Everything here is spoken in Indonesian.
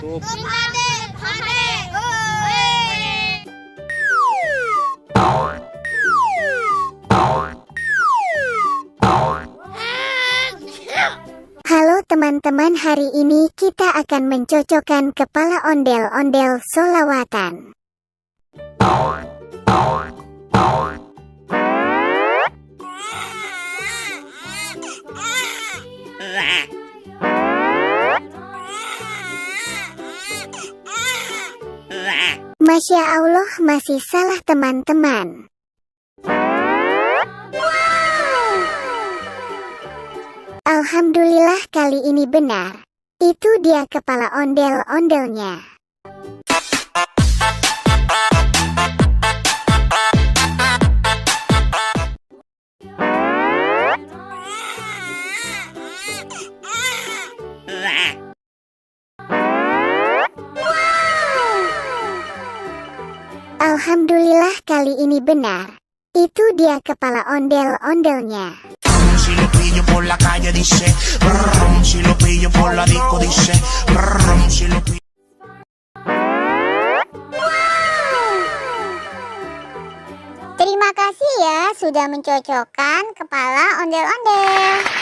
Tutup. Halo teman-teman, hari ini kita akan mencocokkan kepala ondel-ondel solawatan. Masya Allah, masih salah teman-teman. Alhamdulillah kali ini benar. Itu dia kepala ondel-ondelnya. Alhamdulillah kali ini benar. Itu dia kepala ondel-ondelnya. Si lo pillo por la calle dice, brum, si lo pillo por la disco dice, brum, si lo pillo. Terima kasih ya sudah mencocokkan kepala ondel-ondel.